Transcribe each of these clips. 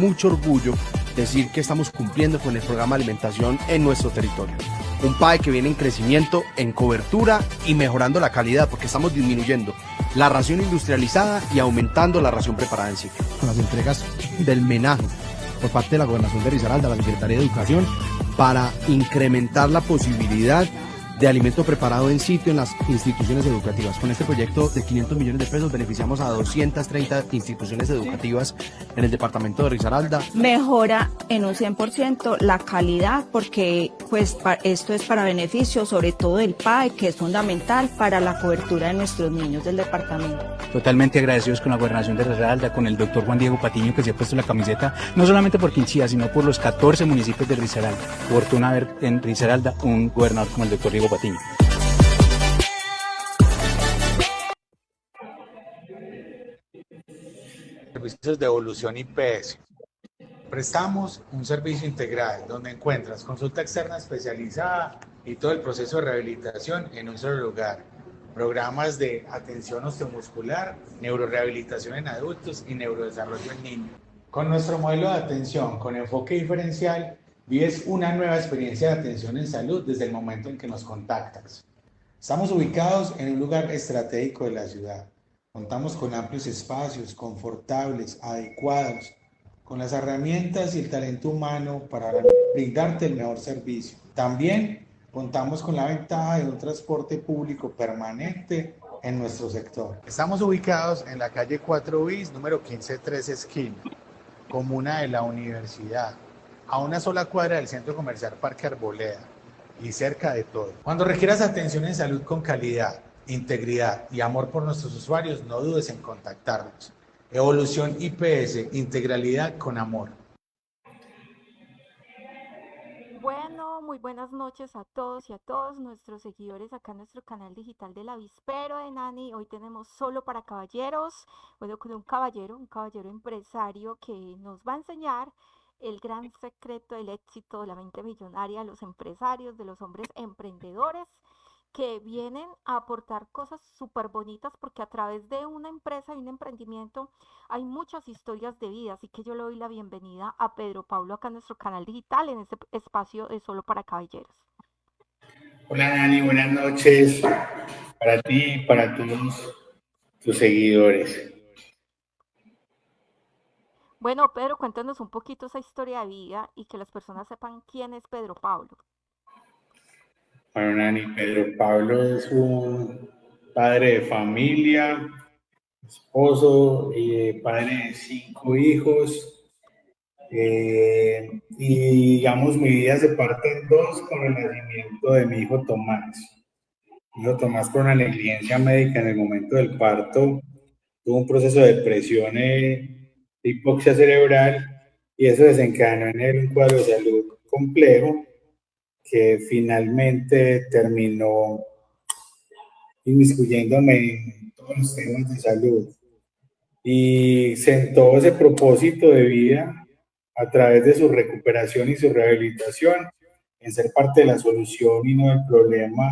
mucho orgullo decir que estamos cumpliendo con el programa de alimentación en nuestro territorio. Un PAE que viene en crecimiento, en cobertura y mejorando la calidad, porque estamos disminuyendo la ración industrializada y aumentando la ración preparada en sitio. Con las entregas del menaje por parte de la Gobernación de Risaralda, la Secretaría de Educación, para incrementar la posibilidad de alimento preparado en sitio en las instituciones educativas. Con este proyecto de 500 millones de pesos beneficiamos a 230 instituciones educativas en el departamento de Risaralda. Mejora en un 100% la calidad, porque pues esto es para beneficio sobre todo del PAE, que es fundamental para la cobertura de nuestros niños del departamento. Totalmente agradecidos con la Gobernación de Risaralda, con el doctor Juan Diego Patiño, que se ha puesto la camiseta no solamente por Quinchía, sino por los 14 municipios de Risaralda. Fortuna ver en Risaralda un gobernador como el doctor Diego Patiño. Servicios de evolución IPS. Prestamos un servicio integral donde encuentras consulta externa especializada y todo el proceso de rehabilitación en un solo lugar. Programas de atención osteomuscular, neurorehabilitación en adultos y neurodesarrollo en niños. Con nuestro modelo de atención con enfoque diferencial, vives una nueva experiencia de atención en salud desde el momento en que nos contactas. Estamos ubicados en un lugar estratégico de la ciudad. Contamos con amplios espacios, confortables, adecuados, con las herramientas y el talento humano para brindarte el mejor servicio. También contamos con la ventaja de un transporte público permanente en nuestro sector. Estamos ubicados en la calle 4 bis, número 153 esquina, comuna de la Universidad, a una sola cuadra del Centro Comercial Parque Arboleda y cerca de todo. Cuando requieras atención en salud con calidad, integridad y amor por nuestros usuarios, no dudes en contactarnos. Evolución IPS, integralidad con amor. Bueno, muy buenas noches a todos y a todos nuestros seguidores acá en nuestro canal digital del Avispero de Nani. Hoy tenemos solo para caballeros, bueno, con un caballero empresario que nos va a enseñar el gran secreto del éxito de la mente millonaria de los empresarios, de los hombres emprendedores que vienen a aportar cosas súper bonitas, porque a través de una empresa y un emprendimiento hay muchas historias de vida, así que yo le doy la bienvenida a Pedro Pablo acá en nuestro canal digital, en este espacio de Solo para Caballeros. Hola Dani, buenas noches para ti y para todos tus seguidores. Bueno, Pedro, cuéntanos un poquito esa historia de vida y que las personas sepan quién es Pedro Pablo. Bueno, Dani, Pedro Pablo es un padre de familia, esposo y padre de 5 hijos. Y digamos, mi vida se parte en dos con el nacimiento de mi hijo Tomás. Mi hijo Tomás, por una negligencia médica en el momento del parto, tuvo un proceso de depresión, de hipoxia cerebral, y eso desencadenó en él un cuadro de salud complejo que finalmente terminó inmiscuyéndome en todos los temas de salud. Y sentó ese propósito de vida a través de su recuperación y su rehabilitación en ser parte de la solución y no del problema,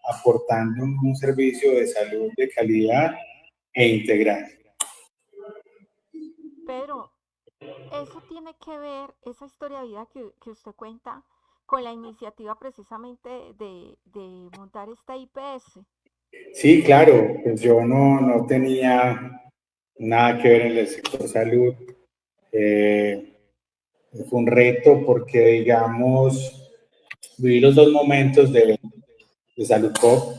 aportando un servicio de salud de calidad e integral. Pedro, eso tiene que ver, esa historia de vida que usted cuenta, con la iniciativa precisamente de montar esta IPS. Sí, claro, pues yo no tenía nada que ver en el sector salud. Fue un reto porque, digamos, viví los dos momentos de Salud Cop.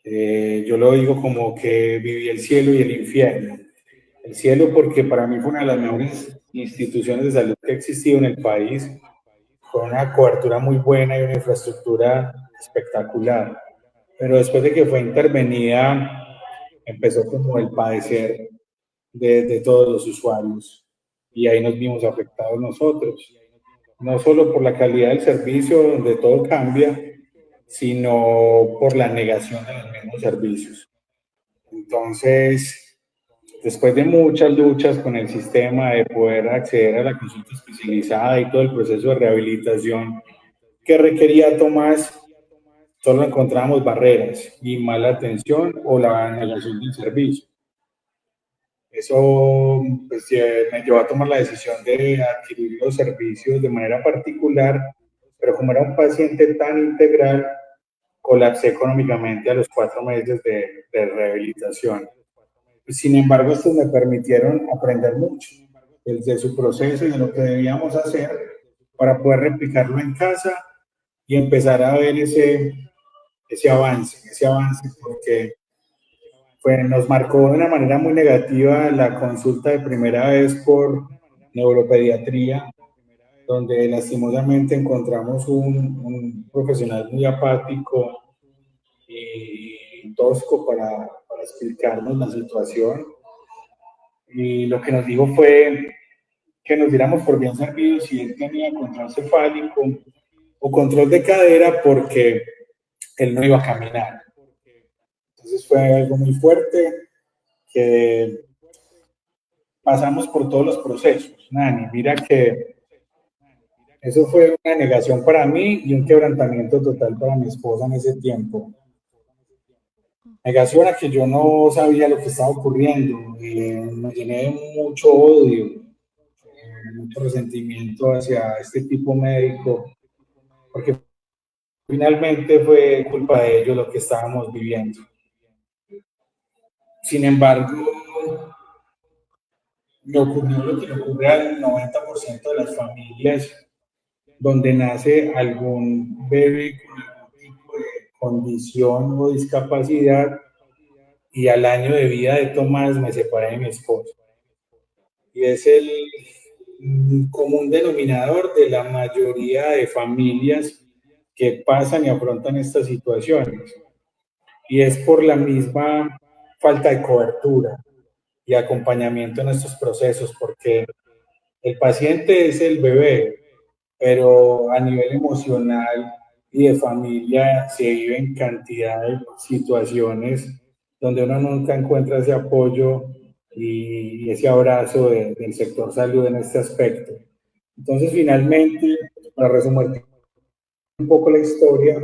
Yo lo digo como que viví el cielo y el infierno. El cielo porque para mí fue una de las mejores instituciones de salud que ha existido en el país, con una cobertura muy buena y una infraestructura espectacular. Pero después de que fue intervenida, empezó como el padecer de todos los usuarios y ahí nos vimos afectados nosotros, no solo por la calidad del servicio donde todo cambia, sino por la negación de los mismos servicios. Entonces, después de muchas luchas con el sistema de poder acceder a la consulta especializada y todo el proceso de rehabilitación que requería Tomás, solo encontramos barreras y mala atención o la negación del servicio. Eso pues, me llevó a tomar la decisión de adquirir los servicios de manera particular, pero como era un paciente tan integral, colapsé económicamente a los 4 meses de rehabilitación. Sin embargo, estos me permitieron aprender mucho desde su proceso y de lo que debíamos hacer para poder replicarlo en casa y empezar a ver ese avance, porque nos marcó de una manera muy negativa la consulta de primera vez por neuropediatría, donde lastimosamente encontramos un profesional muy apático y tosco para explicarnos la situación. Y lo que nos dijo fue que nos diéramos por bien servidos si él tenía control cefálico o control de cadera porque él no iba a caminar. Entonces fue algo muy fuerte que pasamos por todos los procesos. Nani, mira que eso fue una negación para mí y un quebrantamiento total para mi esposa en ese tiempo. Negación a que yo no sabía lo que estaba ocurriendo, me llené de mucho odio, mucho resentimiento hacia este tipo médico, porque finalmente fue culpa de ellos lo que estábamos viviendo. Sin embargo, me ocurrió lo que le ocurre al 90% de las familias donde nace algún bebé con algún tipo de condición o discapacidad y al año de vida de Tomás me separé de mi esposa. Y es el común denominador de la mayoría de familias que pasan y afrontan estas situaciones. Y es por la misma falta de cobertura y acompañamiento en estos procesos, porque el paciente es el bebé, pero a nivel emocional y de familia se viven cantidad de situaciones donde uno nunca encuentra ese apoyo y ese abrazo del sector salud en este aspecto. Entonces, finalmente, para resumir un poco la historia,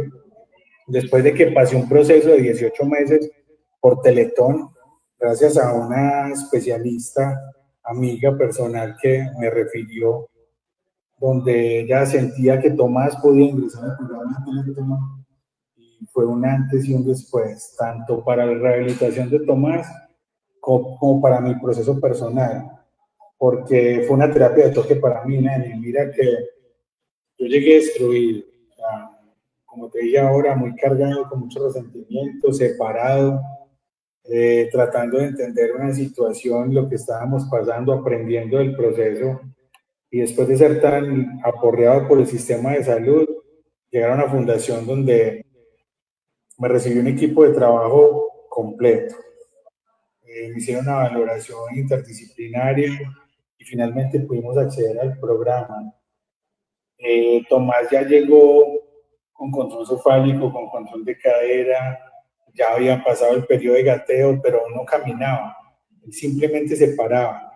después de que pasé un proceso de 18 meses por Teletón, gracias a una especialista, amiga personal que me refirió, donde ella sentía que Tomás podía ingresar al programa de Teletón, y fue un antes y un después, tanto para la rehabilitación de Tomás como para mi proceso personal, porque fue una terapia de toque para mí, Nani. Mira que yo llegué destruido, o sea, como te dije ahora, muy cargado, con mucho resentimiento, separado, tratando de entender una situación, lo que estábamos pasando, aprendiendo del proceso, y después de ser tan aporreado por el sistema de salud, llegar a una fundación donde me recibió un equipo de trabajo completo. Me hicieron una valoración interdisciplinaria y finalmente pudimos acceder al programa. Tomás ya llegó con control cefálico, con control de cadera, ya había pasado el periodo de gateo, pero aún no caminaba, él simplemente se paraba,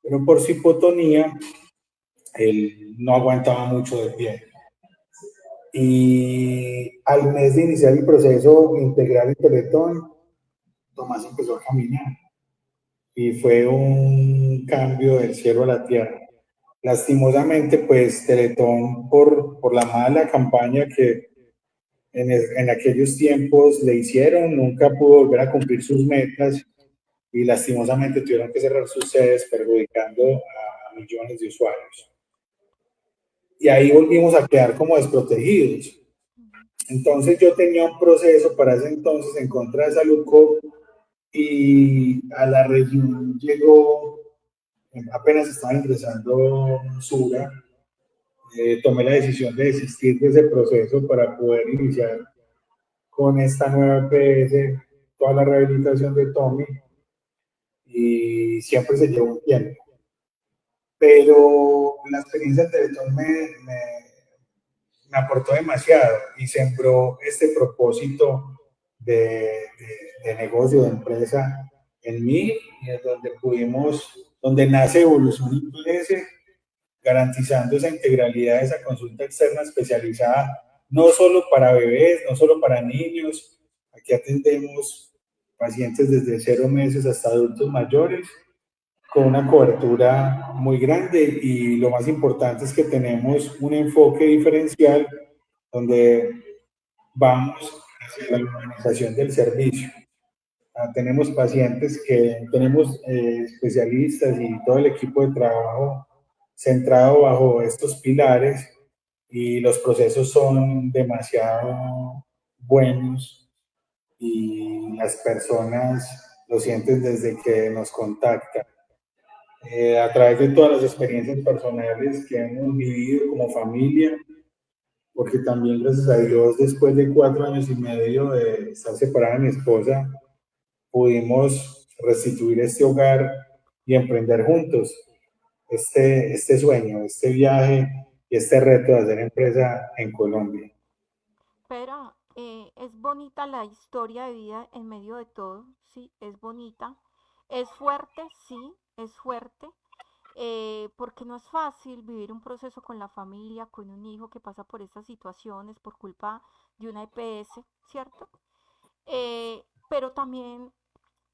pero por su hipotonía, él no aguantaba mucho de pie. Y al mes de iniciar el proceso integral en Teletón, Tomás empezó a caminar y fue un cambio del cielo a la tierra. Lastimosamente, pues Teletón, por la mala campaña que en aquellos tiempos le hicieron, nunca pudo volver a cumplir sus metas y lastimosamente tuvieron que cerrar sus sedes, perjudicando a millones de usuarios. Y ahí volvimos a quedar como desprotegidos. Entonces yo tenía un proceso para ese entonces en contra de Saludco y a la región llegó, apenas estaba ingresando Sura, tomé la decisión de desistir de ese proceso para poder iniciar con esta nueva EPS, toda la rehabilitación de Tommy, y siempre se llevó un tiempo. Pero la experiencia de Teletón me aportó demasiado y sembró este propósito de negocio, de empresa en mí, y es donde nace Evolución IPS, garantizando esa integralidad, esa consulta externa especializada, no solo para bebés, no solo para niños. Aquí atendemos pacientes desde 0 meses hasta adultos mayores con una cobertura muy grande, y lo más importante es que tenemos un enfoque diferencial donde vamos hacia la humanización del servicio. Tenemos pacientes que tenemos especialistas y todo el equipo de trabajo centrado bajo estos pilares, y los procesos son demasiado buenos y las personas lo sienten desde que nos contactan. A través de todas las experiencias personales que hemos vivido como familia, porque también, gracias a Dios, después de 4 años y medio de estar separada de mi esposa, pudimos restituir este hogar y emprender juntos este sueño, este viaje y este reto de hacer empresa en Colombia. Pero es bonita la historia de vida en medio de todo, sí, es bonita. Es fuerte, sí, es fuerte, porque no es fácil vivir un proceso con la familia, con un hijo que pasa por estas situaciones por culpa de una EPS, ¿cierto? Pero también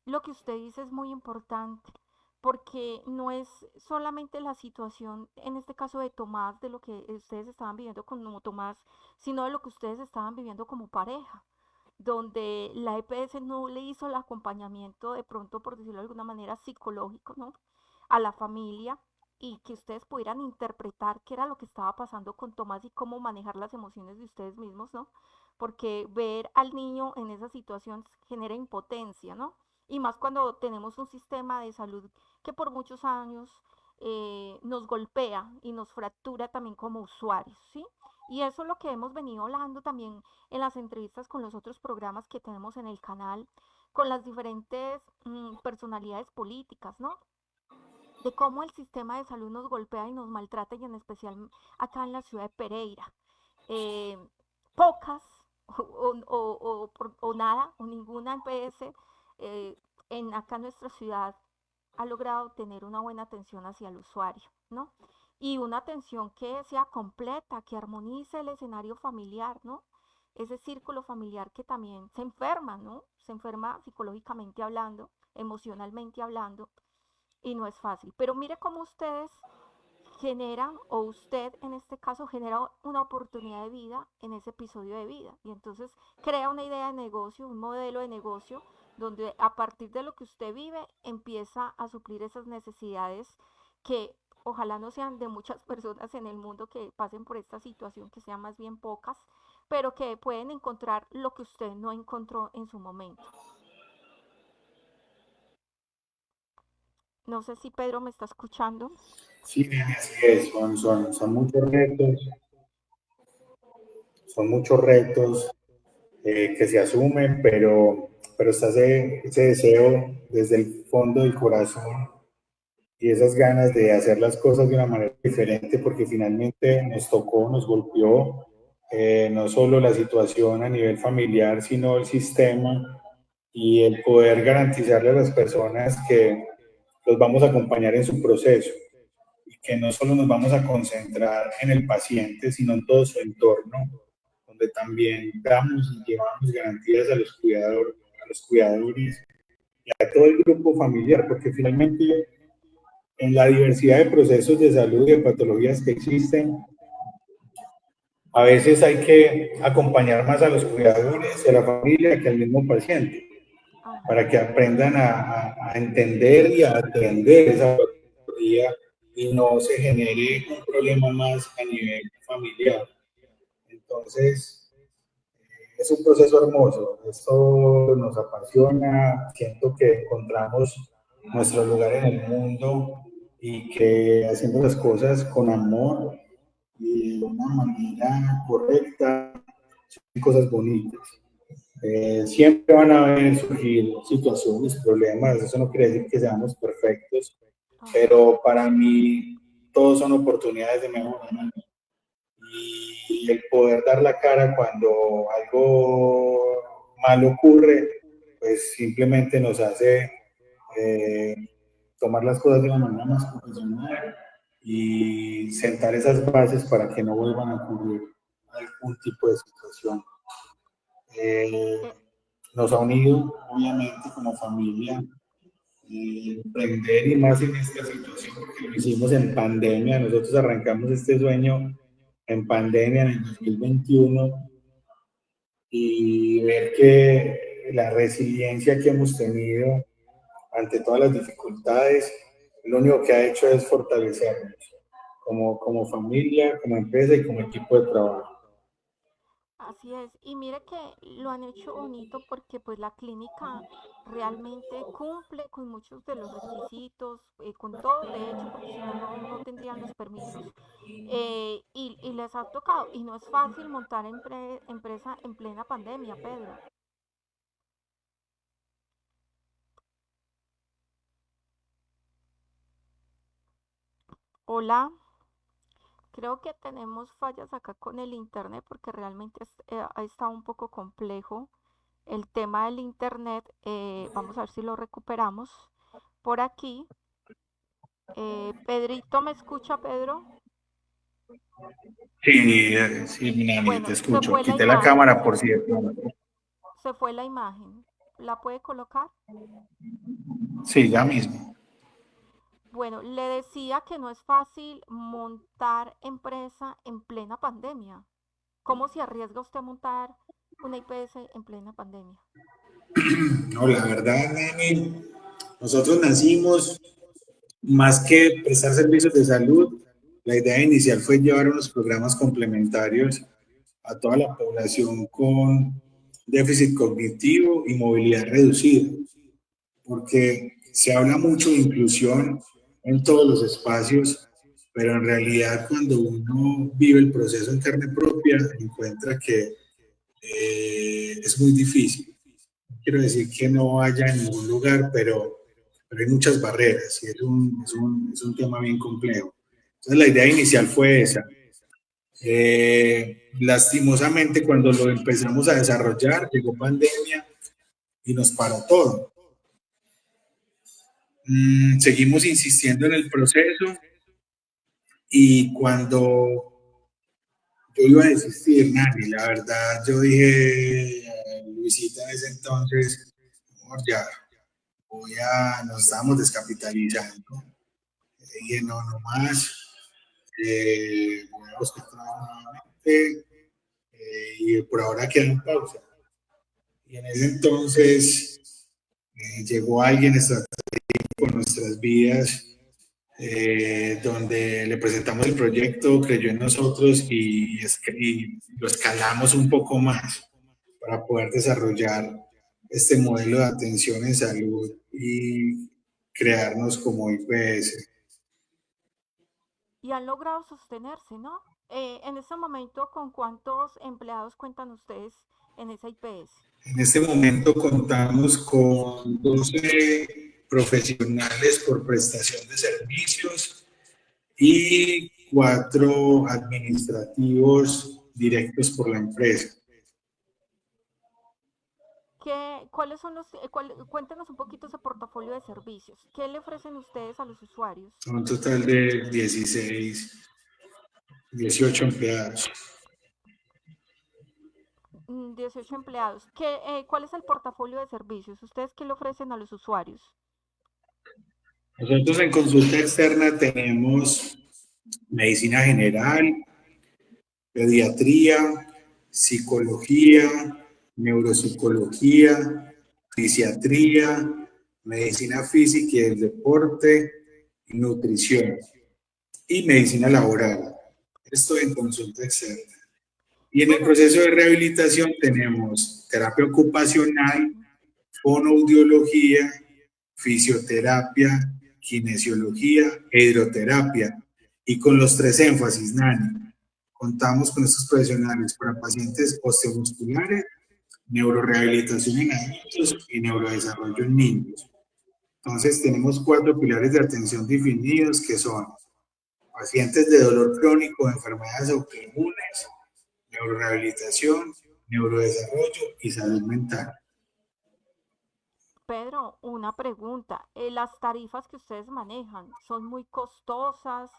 lo que usted dice es muy importante, porque no es solamente la situación, en este caso de Tomás, de lo que ustedes estaban viviendo como Tomás, sino de lo que ustedes estaban viviendo como pareja, donde la EPS no le hizo el acompañamiento, de pronto, por decirlo de alguna manera, psicológico, ¿no? A la familia, y que ustedes pudieran interpretar qué era lo que estaba pasando con Tomás y cómo manejar las emociones de ustedes mismos, ¿no? Porque ver al niño en esa situación genera impotencia, ¿no? Y más cuando tenemos un sistema de salud que por muchos años nos golpea y nos fractura también como usuarios, ¿sí? Y eso es lo que hemos venido hablando también en las entrevistas con los otros programas que tenemos en el canal, con las diferentes personalidades políticas, ¿no? De cómo el sistema de salud nos golpea y nos maltrata, y en especial acá en la ciudad de Pereira. Eh, Pocas o nada o ninguna EPS en acá en nuestra ciudad ha logrado tener una buena atención hacia el usuario, ¿no? Y una atención que sea completa, que armonice el escenario familiar, ¿no? Ese círculo familiar que también se enferma, ¿no? Se enferma psicológicamente hablando, emocionalmente hablando, y no es fácil. Pero mire cómo ustedes generan, o usted en este caso genera una oportunidad de vida en ese episodio de vida, y entonces crea una idea de negocio, un modelo de negocio, donde a partir de lo que usted vive empieza a suplir esas necesidades que ojalá no sean de muchas personas en el mundo que pasen por esta situación, que sean más bien pocas, pero que pueden encontrar lo que usted no encontró en su momento. No sé si Pedro me está escuchando. Sí, así es, son muchos retos que se asumen, pero está ese deseo desde el fondo del corazón y esas ganas de hacer las cosas de una manera diferente, porque finalmente nos tocó, nos golpeó, no solo la situación a nivel familiar, sino el sistema, y el poder garantizarle a las personas que los vamos a acompañar en su proceso, y que no solo nos vamos a concentrar en el paciente, sino en todo su entorno, donde también damos y llevamos garantías a los cuidadores y a todo el grupo familiar, porque finalmente en la diversidad de procesos de salud y de patologías que existen, a veces hay que acompañar más a los cuidadores y a la familia que al mismo paciente, Ajá. para que aprendan a entender y a atender esa patología y no se genere un problema más a nivel familiar. Entonces, es un proceso hermoso. Esto nos apasiona. Siento que encontramos nuestro lugar en el mundo, y que haciendo las cosas con amor y de una manera correcta, son cosas bonitas. Siempre van a haber surgir situaciones, problemas. Eso no quiere decir que seamos perfectos, Ajá. pero para mí todos son oportunidades de mejora, ¿no? Y el poder dar la cara cuando algo malo ocurre, pues simplemente nos hace eh, tomar las cosas de una manera más profesional y sentar esas bases para que no vuelvan a ocurrir algún tipo de situación. Eh, Eh, Nos ha unido, obviamente, como familia, emprender y más en esta situación, porque lo hicimos en pandemia. Nosotros arrancamos este sueño en pandemia en el 2021 y ver que la resiliencia que hemos tenido ante todas las dificultades, lo único que ha hecho es fortalecernos como familia, como empresa y como equipo de trabajo. Así es, y mire que lo han hecho bonito porque pues la clínica realmente cumple con muchos de los requisitos, con todos de hecho, porque si no, no tendrían los permisos. Y les ha tocado, y no es fácil montar empresa en plena pandemia, Pedro. Hola, creo que tenemos fallas acá con el internet porque realmente ha estado un poco complejo el tema del internet. Vamos a ver si lo recuperamos por aquí. Pedrito, ¿me escucha, Pedro? Sí, sí, Nani, te Bueno, se escucho. fue la Quité la imagen, cámara por cierto. se fue la imagen. ¿La puede colocar? Sí, ya mismo. Bueno, le decía que no es fácil montar empresa en plena pandemia. ¿Cómo se arriesga usted a montar una IPS en plena pandemia? No, la verdad, Nani, nosotros nacimos más que prestar servicios de salud. La idea inicial fue llevar unos programas complementarios a toda la población con déficit cognitivo y movilidad reducida, porque se habla mucho de inclusión en todos los espacios, pero en realidad cuando uno vive el proceso en carne propia, encuentra que es muy difícil. No quiero decir que no vaya a ningún lugar, pero hay muchas barreras y es un tema bien complejo. Entonces la idea inicial fue esa. Lastimosamente cuando lo empezamos a desarrollar, llegó pandemia y nos paró todo. Seguimos insistiendo en el proceso y cuando yo iba a desistir, Nani, la verdad, yo dije, Luisita en ese entonces, amor, ya, nos estábamos descapitalizando. Le dije, no, no más, voy a buscar trabajo nuevamente y por ahora queda en pausa. Y en ese entonces llegó alguien estratégico con nuestras vidas, donde le presentamos el proyecto, creyó en nosotros y lo escalamos un poco más para poder desarrollar este modelo de atención en salud y crearnos como IPS. Y han logrado sostenerse, ¿no? En este momento, ¿con cuántos empleados cuentan ustedes en esa IPS? En este momento contamos con 12 profesionales por prestación de servicios y 4 administrativos directos por la empresa. ¿Cuáles son cuéntenos un poquito ese portafolio de servicios? ¿Qué le ofrecen ustedes a los usuarios? Son un total de 18 empleados. 18 empleados. ¿Cuál es el portafolio de servicios? ¿Ustedes qué le ofrecen a los usuarios? Nosotros en consulta externa tenemos medicina general, pediatría, psicología, neuropsicología, fisiatría, medicina física y del deporte, nutrición y medicina laboral. Esto en consulta externa. Y en el proceso de rehabilitación tenemos terapia ocupacional, fonoaudiología, fisioterapia, kinesiología e hidroterapia. Y con los 3 énfasis, Nani, contamos con estos profesionales para pacientes osteomusculares, neurorehabilitación en adultos y neurodesarrollo en niños. Entonces tenemos 4 pilares de atención definidos que son pacientes de dolor crónico, enfermedades autoinmunes, neurorehabilitación, neurodesarrollo y salud mental. Pedro, una pregunta. ¿Las tarifas que ustedes manejan son muy costosas?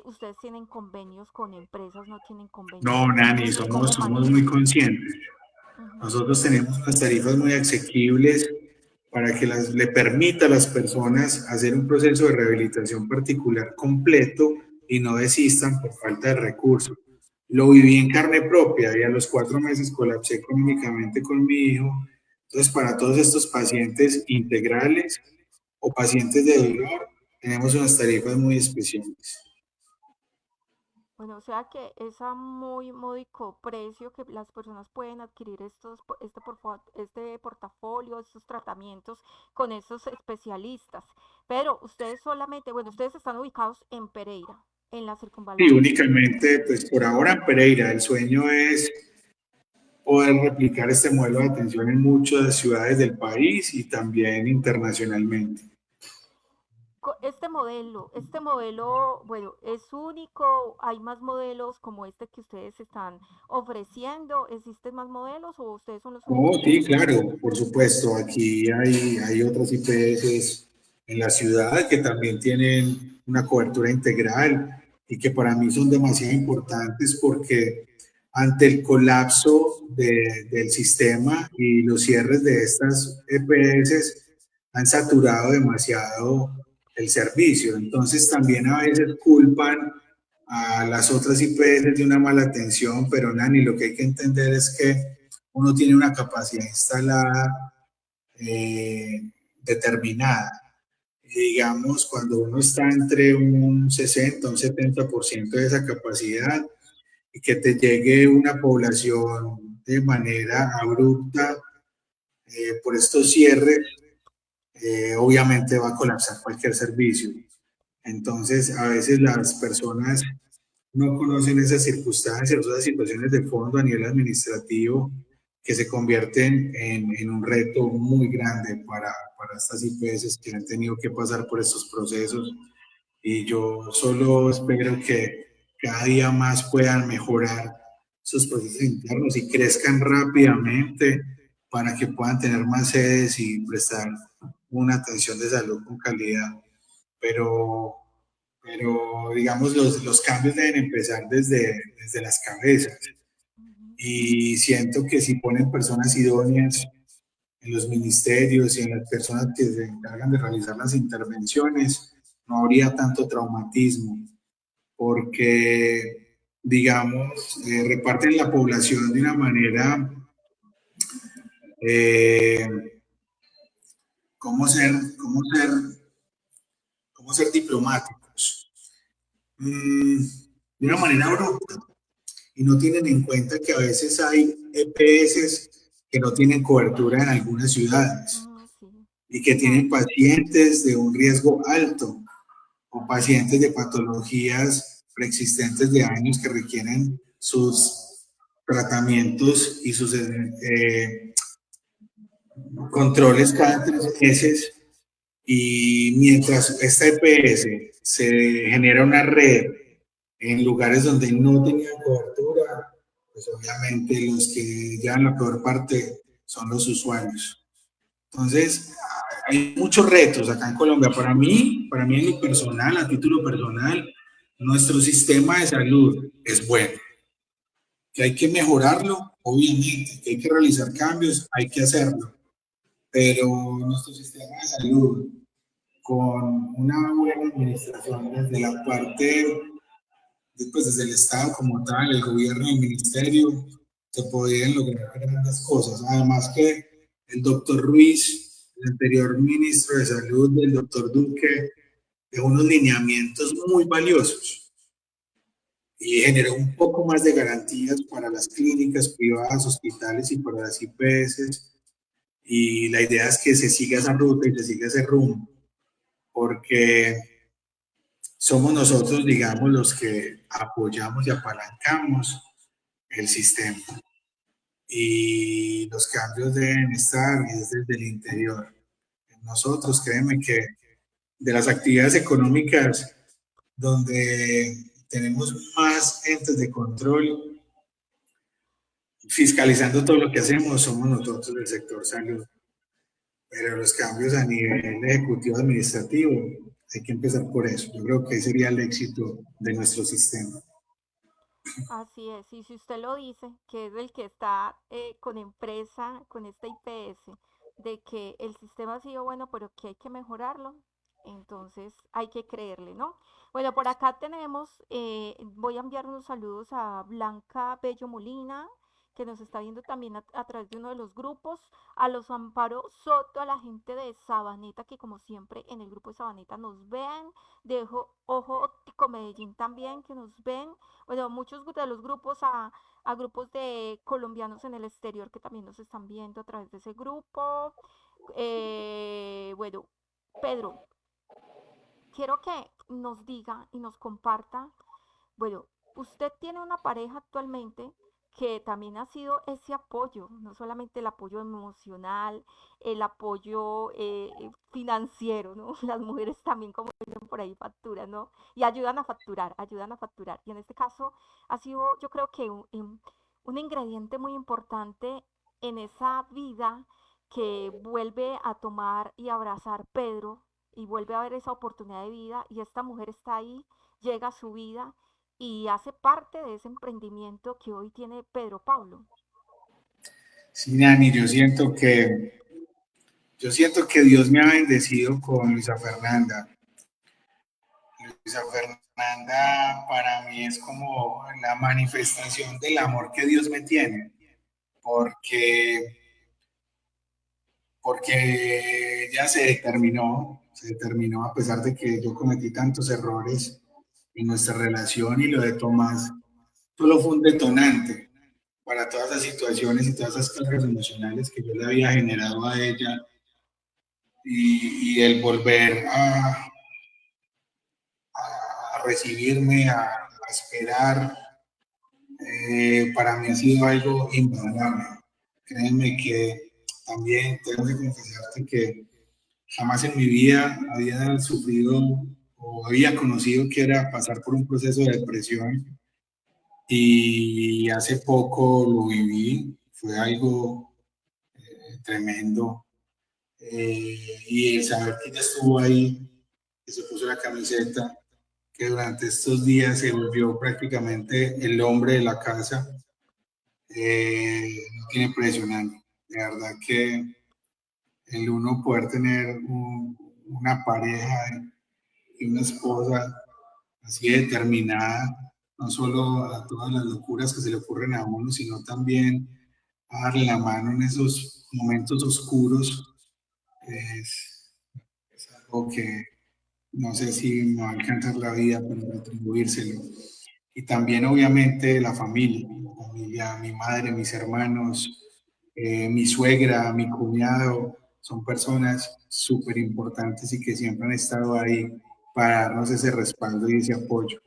¿Ustedes tienen convenios con empresas? ¿No tienen convenios No, con Nani, empresas? ¿Cómo somos muy manejan? conscientes. Ujú. Nosotros tenemos unas tarifas muy asequibles para que le permita a las personas hacer un proceso de rehabilitación particular completo y no desistan por falta de recursos. Lo viví en carne propia y a los 4 meses colapsé económicamente con mi hijo. Entonces, para todos estos pacientes integrales o pacientes de dolor, tenemos unas tarifas muy especiales. Bueno, o sea que es a muy módico precio que las personas pueden adquirir este portafolio, estos tratamientos con estos especialistas. Pero ustedes solamente, bueno, ustedes están ubicados en Pereira, en la Y circunvalación. únicamente, pues por ahora en Pereira, el sueño es poder replicar este modelo de atención en muchas ciudades del país y también internacionalmente. Este modelo, bueno, es único, hay más modelos como este que ustedes están ofreciendo, ¿existen más modelos o ustedes son los Oh, únicos que sí, ofrecen este claro, modelo? por supuesto. Aquí hay otras IPS en la ciudad que también tienen una cobertura integral y que para mí son demasiado importantes porque ante el colapso del sistema y los cierres de estas EPS han saturado demasiado el servicio. Entonces también a veces culpan a las otras IPS de una mala atención, pero Nani, lo que hay que entender es que uno tiene una capacidad instalada determinada. Y digamos, cuando uno está entre un 60, un 70% de esa capacidad y que te llegue una población de manera abrupta por estos cierres, obviamente va a colapsar cualquier servicio. Entonces, a veces las personas no conocen esas circunstancias, esas situaciones de fondo a nivel administrativo que se convierten en un reto muy grande para estas IPS que han tenido que pasar por estos procesos. Y yo solo espero que cada día más puedan mejorar sus procesos internos y crezcan rápidamente para que puedan tener más sedes y prestar una atención de salud con calidad. Pero digamos, los cambios deben empezar desde las cabezas. Ujú. Y siento que si ponen personas idóneas en los ministerios y en las personas que se encargan de realizar las intervenciones, no habría tanto traumatismo, porque, digamos, reparten la población de una manera, eh, ¿cómo ser, cómo ser, cómo ser diplomáticos? De una manera abrupta. Y no tienen en cuenta que a veces hay EPS que no tienen cobertura en algunas ciudades Sí, y que tienen claro. pacientes de un riesgo alto o pacientes de patologías preexistentes de años que requieren sus tratamientos y sus controles cada 3 meses. Y mientras esta EPS se genera una red en lugares donde no tenían cobertura, pues obviamente los que llevan la peor parte son los usuarios. Entonces, hay muchos retos acá en Colombia. Para mí en lo personal, a título personal, nuestro sistema de salud es bueno. Que hay que mejorarlo, obviamente, que hay que realizar cambios, hay que hacerlo. Pero nuestro sistema de salud, con una buena administración desde la parte, pues desde el Estado como tal, el gobierno, el ministerio, se podrían lograr grandes cosas. Además que el doctor Ruiz, el anterior ministro de Salud, del doctor Duque, dejó unos lineamientos muy valiosos y generó un poco más de garantías para las clínicas privadas, hospitales y para las IPS. Y la idea es que se siga esa ruta y se siga ese rumbo, porque somos nosotros, digamos, los que apoyamos y apalancamos el sistema. Y los cambios deben estar desde el interior. Nosotros, créeme que de las actividades económicas donde tenemos más entes de control fiscalizando todo lo que hacemos, somos nosotros del sector salud. Pero los cambios a nivel ejecutivo administrativo, hay que empezar por eso. Yo creo que ese sería el éxito de nuestro sistema. Así es, y si usted lo dice, que es el que está con empresa, con esta IPS, de que el sistema ha sido bueno, pero que hay que mejorarlo. Entonces hay que creerle, ¿no? Bueno, por acá tenemos, voy a enviar unos saludos a Blanca Bello Molina, que nos está viendo también a través de uno de los grupos, a los Amparo Soto, a la gente de Sabaneta, que como siempre en el grupo de Sabaneta nos ven, de Ojo Óptico Medellín también, que nos ven, bueno, muchos de los grupos, a grupos de colombianos en el exterior que también nos están viendo a través de ese grupo. Bueno, Pedro, quiero que nos diga y nos comparta, bueno, usted tiene una pareja actualmente que también ha sido ese apoyo, no solamente el apoyo emocional, el apoyo financiero, ¿no? Las mujeres también, como dicen por ahí, facturan, ¿no? Y ayudan a facturar, ayudan a facturar. Y en este caso ha sido, yo creo que un ingrediente muy importante en esa vida que vuelve a tomar y abrazar Pedro y vuelve a ver esa oportunidad de vida y esta mujer está ahí, llega a su vida y hace parte de ese emprendimiento que hoy tiene Pedro Pablo. Sí, Nani, yo siento que Dios me ha bendecido con Luisa Fernanda. Luisa Fernanda para mí es como la manifestación del amor que Dios me tiene, porque, porque ella se determinó a pesar de que yo cometí tantos errores en nuestra relación y lo de Tomás solo fue un detonante para todas esas situaciones y todas esas cargas emocionales que yo le había generado a ella y el volver a recibirme, a esperar, para mí ha sido algo invalorable. Créeme que también tengo que confesarte que jamás en mi vida había sufrido o había conocido que era pasar por un proceso de depresión y hace poco lo viví, fue algo tremendo. Y el saber que ella estuvo ahí, que se puso la camiseta, que durante estos días se volvió prácticamente el hombre de la casa, no tiene precio, Nani. De verdad que el uno poder tener una pareja y una esposa así determinada, no solo a todas las locuras que se le ocurren a uno, sino también a darle la mano en esos momentos oscuros, es, es algo que no sé si me va a alcanzar la vida para retribuírselo. Y también obviamente la familia, mi madre, mis hermanos, mi suegra, mi cuñado, son personas súper importantes y que siempre han estado ahí para darnos ese respaldo y ese apoyo.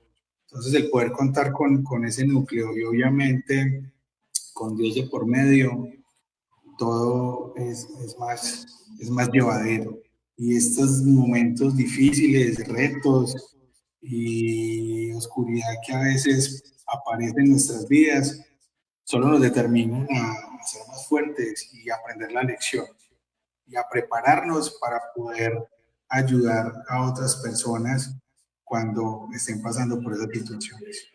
Entonces el poder contar con ese núcleo y obviamente con Dios de por medio, todo es más llevadero. Y estos momentos difíciles, retos y oscuridad que a veces aparecen en nuestras vidas, solo nos determinan a ser más fuertes y a aprender la lección y a prepararnos para poder ayudar a otras personas cuando estén pasando por esas situaciones.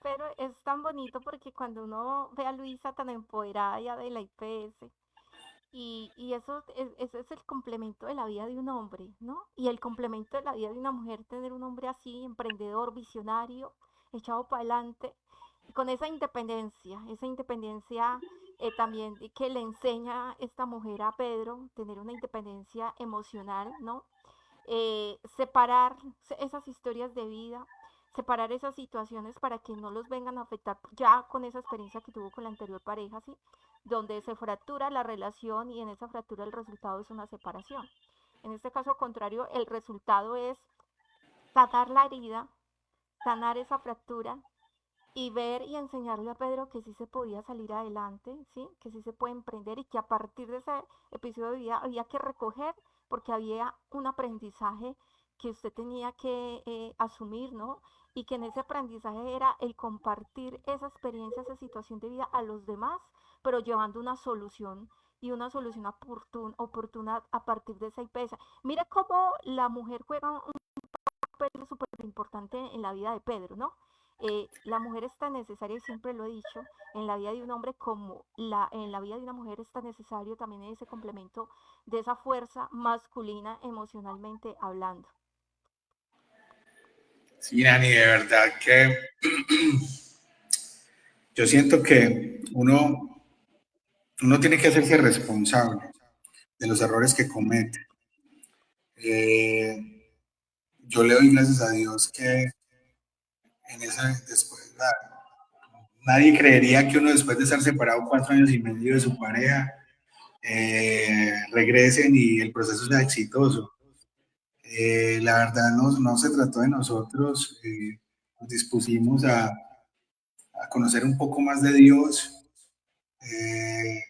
Pero es tan bonito porque cuando uno ve a Luisa tan empoderada ya de la IPS, y eso es el complemento de la vida de un hombre, ¿no? Y el complemento de la vida de una mujer, tener un hombre así, emprendedor, visionario, echado para adelante, con esa independencia también que le enseña esta mujer a Pedro, tener una independencia emocional, ¿no? Separar esas historias de vida, separar esas situaciones para que no los vengan a afectar ya con esa experiencia que tuvo con la anterior pareja, ¿sí? Donde se fractura la relación y en esa fractura el resultado es una separación. En este caso contrario, el resultado es sanar la herida, sanar esa fractura y ver y enseñarle a Pedro que sí se podía salir adelante, ¿sí? Que sí se puede emprender y que a partir de ese episodio de vida había que recoger porque había un aprendizaje que usted tenía que asumir, ¿no? Y que en ese aprendizaje era el compartir esa experiencia, esa situación de vida a los demás, pero llevando una solución y una solución oportuna a partir de esa IPS. Mira cómo la mujer juega un papel súper importante en la vida de Pedro, ¿no? La mujer es tan necesaria, y siempre lo he dicho, en la vida de un hombre como en la vida de una mujer es tan necesario también ese complemento de esa fuerza masculina emocionalmente hablando. Sí, Nani, de verdad que yo siento que uno tiene que hacerse responsable de los errores que comete. Eh, yo le doy gracias a Dios que en esa, después, nadie creería que uno después de estar separado 4 años y medio de su pareja, regresen y el proceso sea exitoso. La verdad no se trató de nosotros, nos dispusimos a conocer un poco más de Dios, eh,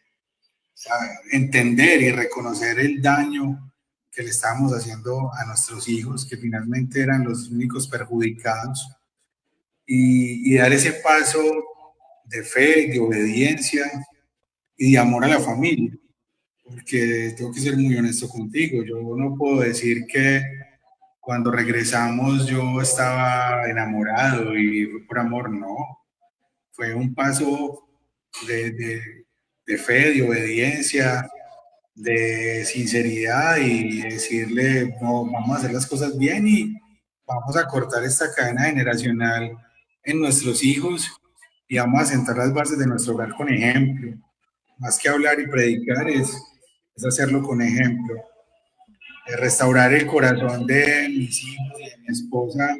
entender y reconocer el daño que le estábamos haciendo a nuestros hijos, que finalmente eran los únicos perjudicados, y dar ese paso de fe, de obediencia y de amor a la familia. Porque tengo que ser muy honesto contigo, yo no puedo decir que cuando regresamos yo estaba enamorado y fue por amor, no. Fue un paso de fe, de obediencia, de sinceridad y decirle, no, vamos a hacer las cosas bien y vamos a cortar esta cadena generacional en nuestros hijos y vamos a sentar las bases de nuestro hogar con ejemplo. Más que hablar y predicar es hacerlo con ejemplo. Restaurar el corazón de mis hijos y de mi esposa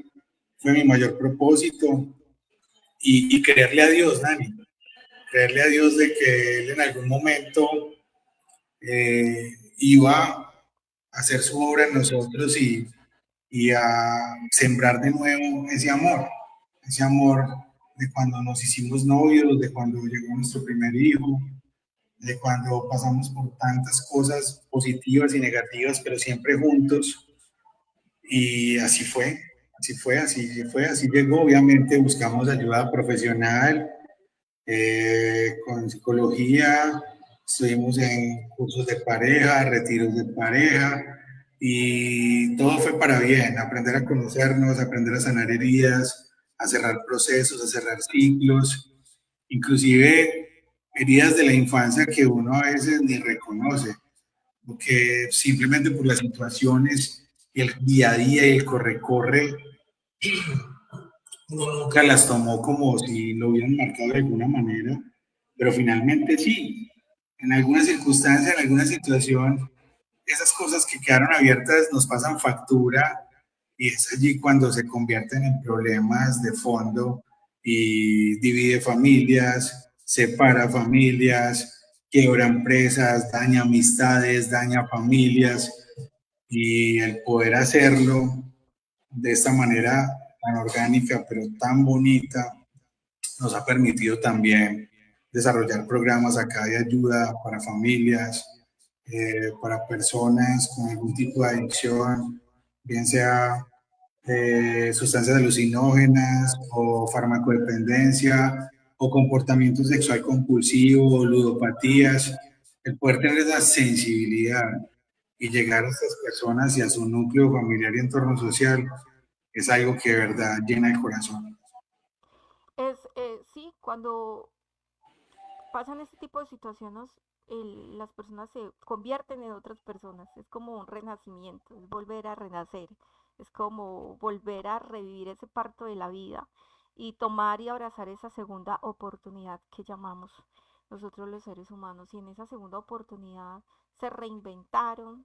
fue mi mayor propósito y creerle a Dios, Dani, creerle a Dios de que Él en algún momento iba a hacer su obra en nosotros y a sembrar de nuevo ese amor de cuando nos hicimos novios, de cuando llegó nuestro primer hijo, de cuando pasamos por tantas cosas positivas y negativas, pero siempre juntos. Y así fue, así llegó. Obviamente buscamos ayuda profesional, con psicología, estuvimos en cursos de pareja, retiros de pareja, y todo fue para bien, aprender a conocernos, aprender a sanar heridas, a cerrar procesos, a cerrar ciclos, inclusive heridas de la infancia que uno a veces ni reconoce, porque simplemente por las situaciones y el día a día y el corre-corre, uno nunca las tomó como si lo hubieran marcado de alguna manera, pero finalmente sí, en alguna circunstancia, en alguna situación, esas cosas que quedaron abiertas nos pasan factura y es allí cuando se convierten en problemas de fondo y divide familias, separa familias, quiebra empresas, daña amistades, daña familias, y el poder hacerlo de esta manera tan orgánica pero tan bonita nos ha permitido también desarrollar programas acá de ayuda para familias, para personas con algún tipo de adicción, bien sea sustancias alucinógenas o farmacodependencia o comportamiento sexual compulsivo o ludopatías. El poder tener esa sensibilidad y llegar a estas personas y a su núcleo familiar y entorno social es algo que de verdad llena el corazón. Sí, cuando pasan este tipo de situaciones, las personas se convierten en otras personas. Es como un renacimiento, es volver a renacer, es como volver a revivir ese parto de la vida y tomar y abrazar esa segunda oportunidad que llamamos nosotros los seres humanos. Y en esa segunda oportunidad se reinventaron,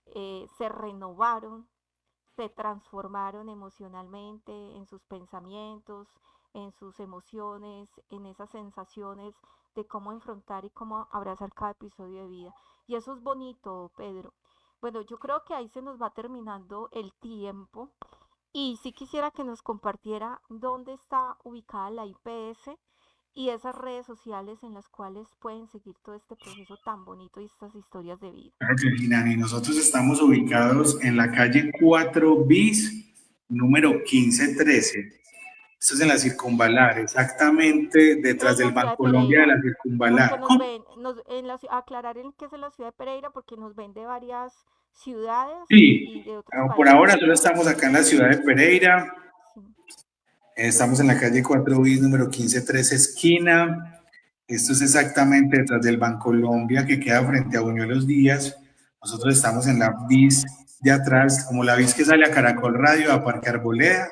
se renovaron, se transformaron emocionalmente en sus pensamientos, en sus emociones, en esas sensaciones de cómo enfrentar y cómo abrazar cada episodio de vida. Y eso es bonito, Pedro. Bueno, yo creo que ahí se nos va terminando el tiempo y sí quisiera que nos compartiera dónde está ubicada la IPS y esas redes sociales en las cuales pueden seguir todo este proceso tan bonito y estas historias de vida. Claro que sí, Dani. Nosotros estamos ubicados en la calle 4 bis, número 1513. Esto es en la Circunvalar, exactamente detrás En del la ciudad de Bancolombia de Pereira, la porque Circunvalar. nos ven, aclarar en qué es la ciudad de Pereira, porque nos ven de varias ciudades Sí, y de otros por países. ahora solo estamos acá en la ciudad de Pereira. Sí. Estamos en la calle 4 bis, número 1513, esquina. Esto es exactamente detrás del Bancolombia, que queda frente a Buñuelos Díaz. Nosotros estamos en la bis de atrás, como la bis que sale a Caracol Radio, a Parque Arboleda.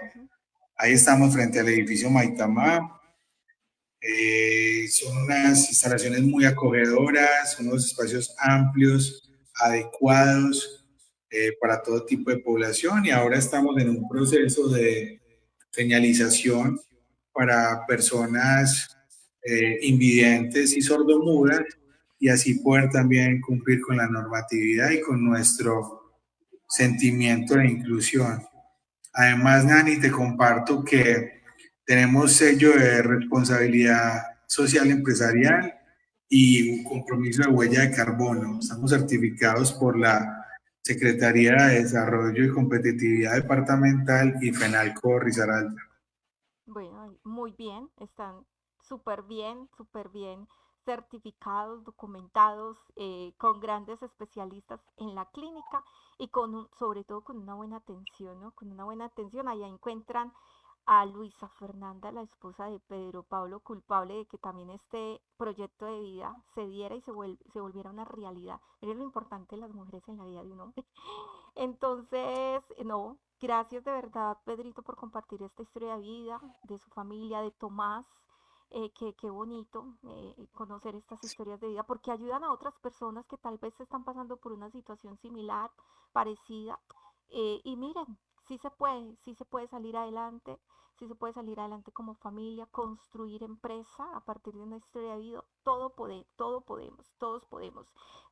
Ahí estamos frente al edificio Maitamá. Son unas instalaciones muy acogedoras, unos espacios amplios, adecuados para todo tipo de población, y ahora estamos en un proceso de señalización para personas invidentes y sordomudas, y así poder también cumplir con la normatividad y con nuestro sentimiento de inclusión. Además, Nani, te comparto que tenemos sello de responsabilidad social empresarial y un compromiso de huella de carbono. Estamos certificados por la Secretaría de Desarrollo y Competitividad Departamental y FENALCO Risaralda. Bueno, muy bien, están súper bien certificados, documentados, con grandes especialistas en la clínica y sobre todo con una buena atención, ¿no? Con una buena atención. Allá encuentran a Luisa Fernanda, la esposa de Pedro Pablo, culpable de que también este proyecto de vida se diera y se volviera una realidad. Miren lo importante de las mujeres en la vida de un hombre. Entonces, no, gracias de verdad, Pedrito, por compartir esta historia de vida, de su familia, de Tomás. Qué bonito conocer estas historias de vida porque ayudan a otras personas que tal vez están pasando por una situación similar, parecida. Y miren, sí se puede salir adelante, sí se puede salir adelante como familia, construir empresa a partir de una historia de vida. Todo podemos, todos podemos.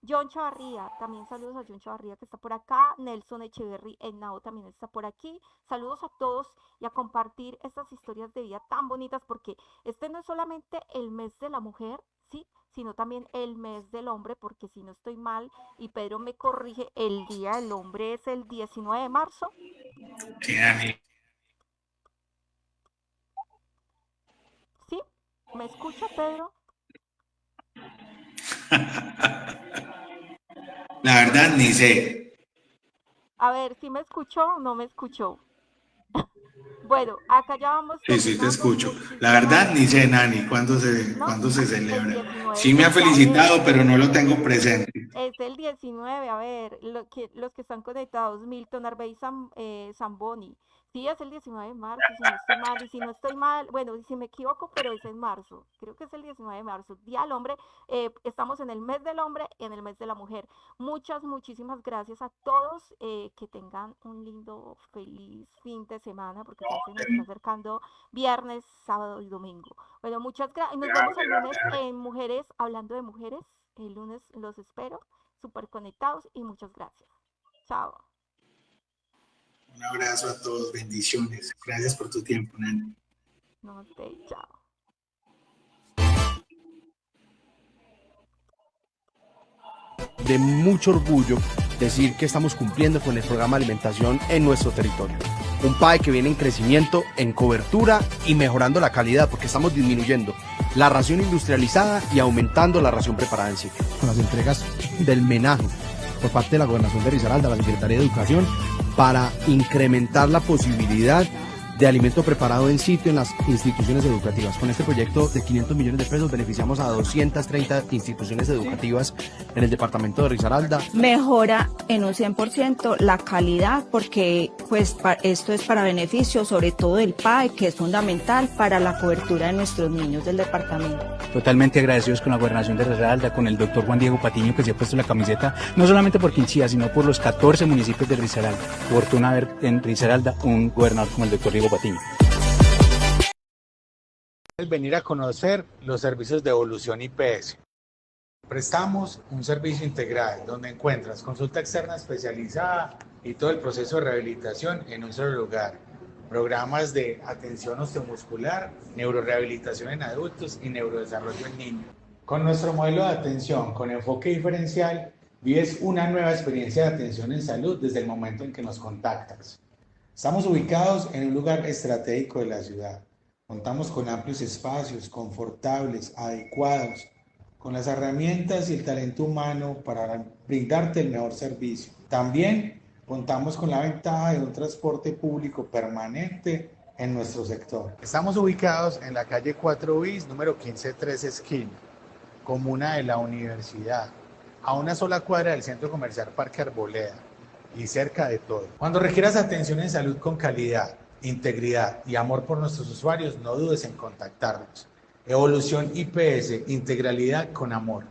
John Chavarría, también saludos a John Chavarría que está por acá. Nelson Echeverry Nao también está por aquí. Saludos a todos y a compartir estas historias de vida tan bonitas porque este no es solamente el mes de la mujer, ¿sí? Sino también el mes del hombre, porque si no estoy mal, y Pedro me corrige, el Día del Hombre es el 19 de marzo. Sí, Dani. ¿Sí? ¿Me escucha, Pedro? La verdad, ni sé. A ver, ¿sí me escuchó o no me escuchó? Bueno, acá ya vamos Sí, sí, te terminando. escucho. La Muchísimas, verdad, ni sé, Nani, cuándo ¿no? se El celebra. 19, Sí me ha pues ya es. felicitado, pero no lo tengo presente. Es el 19, a ver, los que están conectados, Milton Arbey Zamboni. Sí, es el 19 de marzo, si no estoy mal, y si no estoy mal, bueno, si me equivoco, pero es en marzo, creo que es el 19 de marzo, Día del Hombre, estamos en el mes del hombre y en el mes de la mujer. Muchísimas gracias a todos, que tengan un lindo, feliz fin de semana, porque ya se nos está acercando viernes, sábado y domingo. Bueno, muchas gracias, nos vemos el lunes en Mujeres, hablando de mujeres. El lunes los espero, súper conectados y muchas gracias. Chao. Un abrazo a todos, bendiciones. Gracias por tu tiempo, Nani. Namaste, chao. De mucho orgullo decir que estamos cumpliendo con el programa de alimentación en nuestro territorio. Un PAE que viene en crecimiento, en cobertura y mejorando la calidad porque estamos disminuyendo la ración industrializada y aumentando la ración preparada en sitio. Con las entregas del menaje por parte de la Gobernación de Risaralda, la Secretaría de Educación, para incrementar la posibilidad de alimento preparado en sitio en las instituciones educativas. Con este proyecto de 500 millones de pesos beneficiamos a 230 instituciones educativas en el departamento de Risaralda. Mejora en un 100% la calidad porque pues esto es para beneficio sobre todo del PAE, que es fundamental para la cobertura de nuestros niños del departamento. Totalmente agradecidos con la Gobernación de Risaralda, con el doctor Juan Diego Patiño, que se ha puesto la camiseta no solamente por Quinchía, sino por los 14 municipios de Risaralda. Fortuna ver en Risaralda un gobernador como el doctor Diego Patiño. Venir a conocer los servicios de Evolución IPS. Prestamos un servicio integral donde encuentras consulta externa especializada y todo el proceso de rehabilitación en un solo lugar. Programas de atención osteomuscular, neurorehabilitación en adultos y neurodesarrollo en niños. Con nuestro modelo de atención con enfoque diferencial, vives una nueva experiencia de atención en salud desde el momento en que nos contactas. Estamos ubicados en un lugar estratégico de la ciudad. Contamos con amplios espacios, confortables, adecuados, con las herramientas y el talento humano para brindarte el mejor servicio. También contamos con la ventaja de un transporte público permanente en nuestro sector. Estamos ubicados en la calle 4 bis, número 1513 esquina, comuna de la Universidad, a una sola cuadra del Centro Comercial Parque Arboleda y cerca de todo. Cuando requieras atención en salud con calidad, integridad y amor por nuestros usuarios, no dudes en contactarnos. Evolución IPS, integralidad con amor.